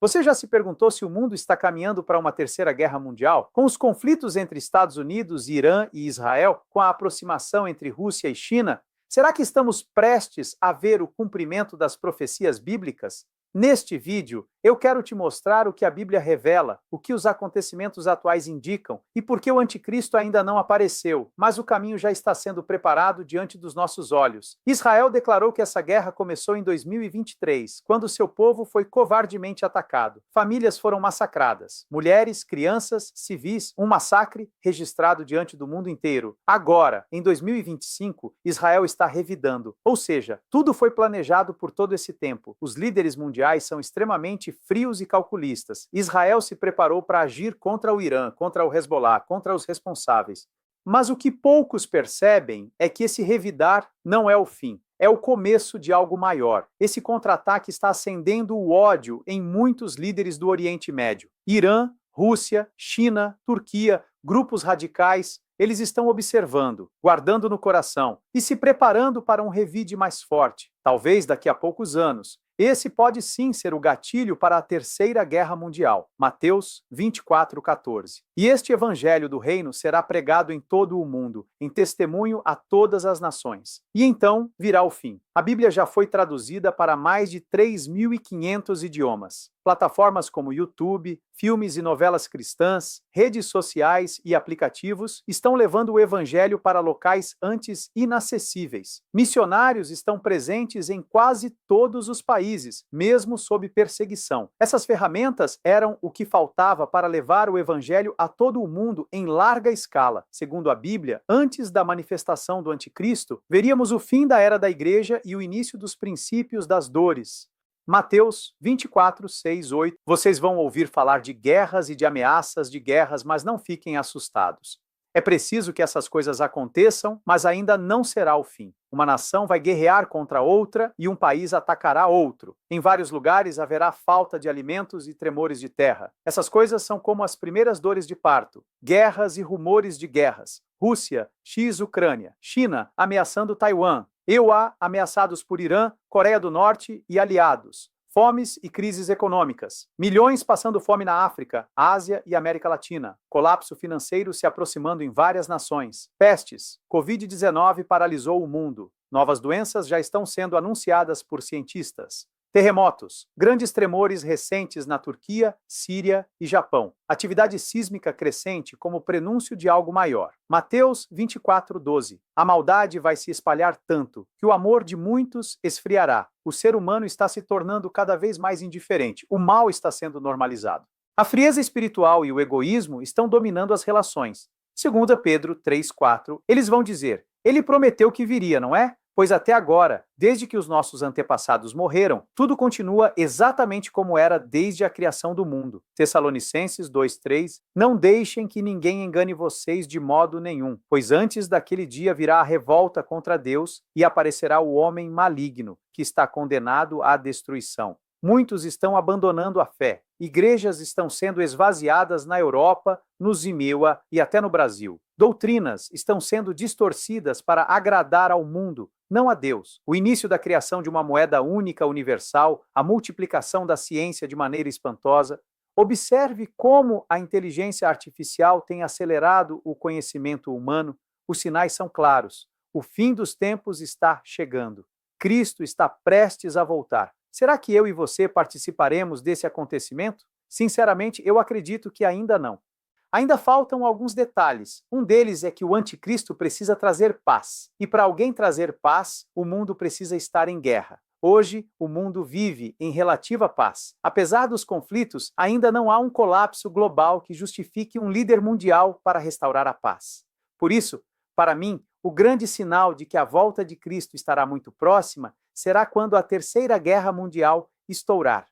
Você já se perguntou se o mundo está caminhando para uma terceira guerra mundial? Com os conflitos entre Estados Unidos, Irã e Israel, com a aproximação entre Rússia e China, será que estamos prestes a ver o cumprimento das profecias bíblicas? Neste vídeo, eu quero te mostrar o que a Bíblia revela, o que os acontecimentos atuais indicam e por que o anticristo ainda não apareceu, mas o caminho já está sendo preparado diante dos nossos olhos. Israel declarou que essa guerra começou em 2023, quando seu povo foi covardemente atacado. Famílias foram massacradas, mulheres, crianças, civis, um massacre registrado diante do mundo inteiro. Agora, em 2025, Israel está revidando, ou seja, tudo foi planejado por todo esse tempo. Os líderes mundiais são extremamente frios e calculistas. Israel se preparou para agir contra o Irã, contra o Hezbollah, contra os responsáveis. Mas o que poucos percebem é que esse revidar não é o fim. É o começo de algo maior. Esse contra-ataque está acendendo o ódio em muitos líderes do Oriente Médio. Irã, Rússia, China, Turquia, grupos radicais, eles estão observando, guardando no coração e se preparando para um revide mais forte, talvez daqui a poucos anos. Esse pode sim ser o gatilho para a Terceira Guerra Mundial. Mateus 24:14. E este evangelho do reino será pregado em todo o mundo, em testemunho a todas as nações. E então virá o fim. A Bíblia já foi traduzida para mais de 3.500 idiomas. Plataformas como YouTube, filmes e novelas cristãs, redes sociais e aplicativos estão levando o evangelho para locais antes inacessíveis. Missionários estão presentes em quase todos os países, mesmo sob perseguição. Essas ferramentas eram o que faltava para levar o evangelho a todo o mundo em larga escala. Segundo a Bíblia, antes da manifestação do anticristo, veríamos o fim da era da igreja e o início dos princípios das dores. Mateus 24, 6, 8. Vocês vão ouvir falar de guerras e de ameaças de guerras, mas não fiquem assustados. É preciso que essas coisas aconteçam, mas ainda não será o fim. Uma nação vai guerrear contra outra e um país atacará outro. Em vários lugares haverá falta de alimentos e tremores de terra. Essas coisas são como as primeiras dores de parto. Guerras e rumores de guerras. Rússia, Ucrânia. China ameaçando Taiwan. EUA ameaçados por Irã, Coreia do Norte e aliados. Fomes e crises econômicas. Milhões passando fome na África, Ásia e América Latina. Colapso financeiro se aproximando em várias nações. Pestes. Covid-19 paralisou o mundo. Novas doenças já estão sendo anunciadas por cientistas. Terremotos. Grandes tremores recentes na Turquia, Síria e Japão. Atividade sísmica crescente como prenúncio de algo maior. Mateus 24:12. A maldade vai se espalhar tanto que o amor de muitos esfriará. O ser humano está se tornando cada vez mais indiferente. O mal está sendo normalizado. A frieza espiritual e o egoísmo estão dominando as relações. Segundo Pedro 3:4, eles vão dizer: ele prometeu que viria, não é? Pois até agora, desde que os nossos antepassados morreram, tudo continua exatamente como era desde a criação do mundo. Tessalonicenses 2:3. Não deixem que ninguém engane vocês de modo nenhum, pois antes daquele dia virá a revolta contra Deus e aparecerá o homem maligno, que está condenado à destruição. Muitos estão abandonando a fé. Igrejas estão sendo esvaziadas na Europa, no Zimewa e até no Brasil. Doutrinas estão sendo distorcidas para agradar ao mundo, não a Deus. O início da criação de uma moeda única universal, a multiplicação da ciência de maneira espantosa. Observe como a inteligência artificial tem acelerado o conhecimento humano. Os sinais são claros. O fim dos tempos está chegando. Cristo está prestes a voltar. Será que eu e você participaremos desse acontecimento? Sinceramente, eu acredito que ainda não. Ainda faltam alguns detalhes. Um deles é que o anticristo precisa trazer paz. E para alguém trazer paz, o mundo precisa estar em guerra. Hoje, o mundo vive em relativa paz. Apesar dos conflitos, ainda não há um colapso global que justifique um líder mundial para restaurar a paz. Por isso, para mim, o grande sinal de que a volta de Cristo estará muito próxima será quando a Terceira Guerra Mundial estourar.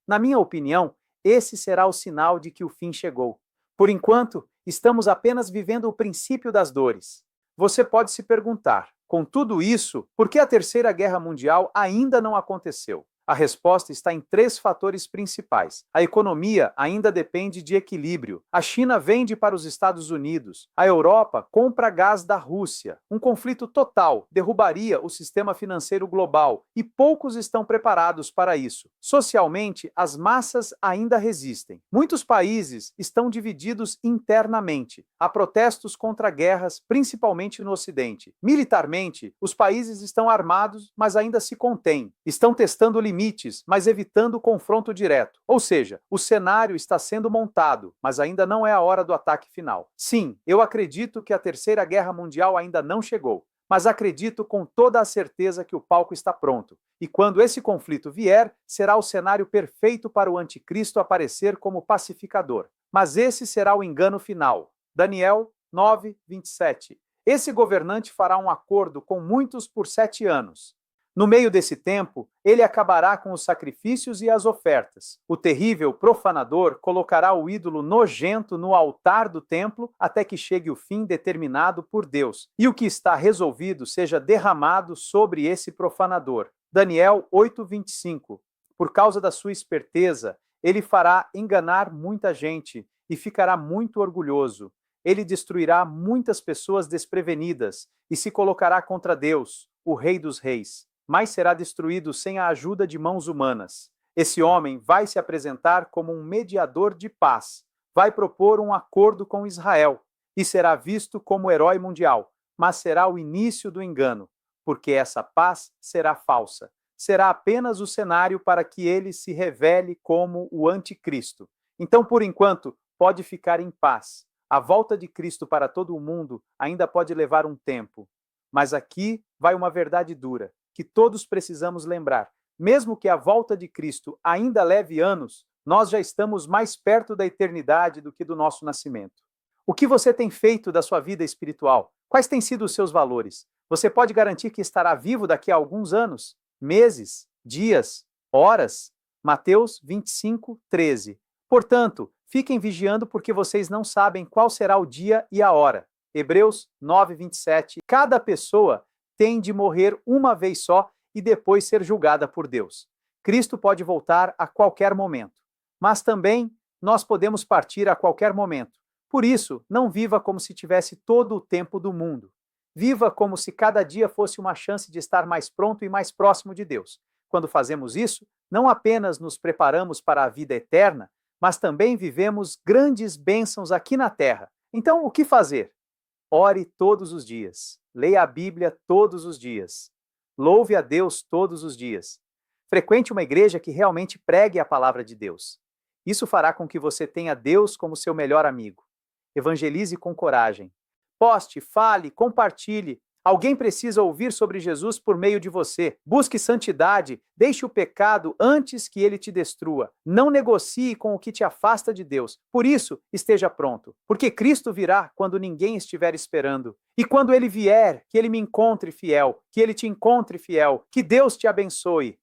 Na minha opinião, esse será o sinal de que o fim chegou. Por enquanto, estamos apenas vivendo o princípio das dores. Você pode se perguntar, com tudo isso, por que a Terceira Guerra Mundial ainda não aconteceu? A resposta está em 3 fatores principais. A economia ainda depende de equilíbrio. A China vende para os Estados Unidos. A Europa compra gás da Rússia. Um conflito total derrubaria o sistema financeiro global e poucos estão preparados para isso. Socialmente, as massas ainda resistem. Muitos países estão divididos internamente. Há protestos contra guerras, principalmente no Ocidente. Militarmente, os países estão armados, mas ainda se contêm. Estão testando limites, mas evitando o confronto direto. Ou seja, o cenário está sendo montado, mas ainda não é a hora do ataque final. Sim, eu acredito que a Terceira Guerra Mundial ainda não chegou, mas acredito com toda a certeza que o palco está pronto. E quando esse conflito vier, será o cenário perfeito para o anticristo aparecer como pacificador. Mas esse será o engano final. Daniel 9:27. Esse governante fará um acordo com muitos por 7 anos. No meio desse tempo, ele acabará com os sacrifícios e as ofertas. O terrível profanador colocará o ídolo nojento no altar do templo até que chegue o fim determinado por Deus, e o que está resolvido seja derramado sobre esse profanador. Daniel 8:25. Por causa da sua esperteza, ele fará enganar muita gente e ficará muito orgulhoso. Ele destruirá muitas pessoas desprevenidas e se colocará contra Deus, o Rei dos Reis, mas será destruído sem a ajuda de mãos humanas. Esse homem vai se apresentar como um mediador de paz, vai propor um acordo com Israel e será visto como herói mundial, mas será o início do engano, porque essa paz será falsa. Será apenas o cenário para que ele se revele como o anticristo. Então, por enquanto, pode ficar em paz. A volta de Cristo para todo o mundo ainda pode levar um tempo. Mas aqui vai uma verdade dura, que todos precisamos lembrar. Mesmo que a volta de Cristo ainda leve anos, nós já estamos mais perto da eternidade do que do nosso nascimento. O que você tem feito da sua vida espiritual? Quais têm sido os seus valores? Você pode garantir que estará vivo daqui a alguns anos, meses, dias, horas? Mateus 25:13. Portanto, fiquem vigiando porque vocês não sabem qual será o dia e a hora. Hebreus 9:27. Cada pessoa tem de morrer uma vez só e depois ser julgada por Deus. Cristo pode voltar a qualquer momento, mas também nós podemos partir a qualquer momento. Por isso, não viva como se tivesse todo o tempo do mundo. Viva como se cada dia fosse uma chance de estar mais pronto e mais próximo de Deus. Quando fazemos isso, não apenas nos preparamos para a vida eterna, mas também vivemos grandes bênçãos aqui na terra. Então, o que fazer? Ore todos os dias. Leia a Bíblia todos os dias. Louve a Deus todos os dias. Frequente uma igreja que realmente pregue a palavra de Deus. Isso fará com que você tenha Deus como seu melhor amigo. Evangelize com coragem. Poste, fale, compartilhe. Alguém precisa ouvir sobre Jesus por meio de você. Busque santidade, deixe o pecado antes que ele te destrua. Não negocie com o que te afasta de Deus. Por isso, esteja pronto, porque Cristo virá quando ninguém estiver esperando. E quando ele vier, que ele me encontre fiel, que ele te encontre fiel. Que Deus te abençoe.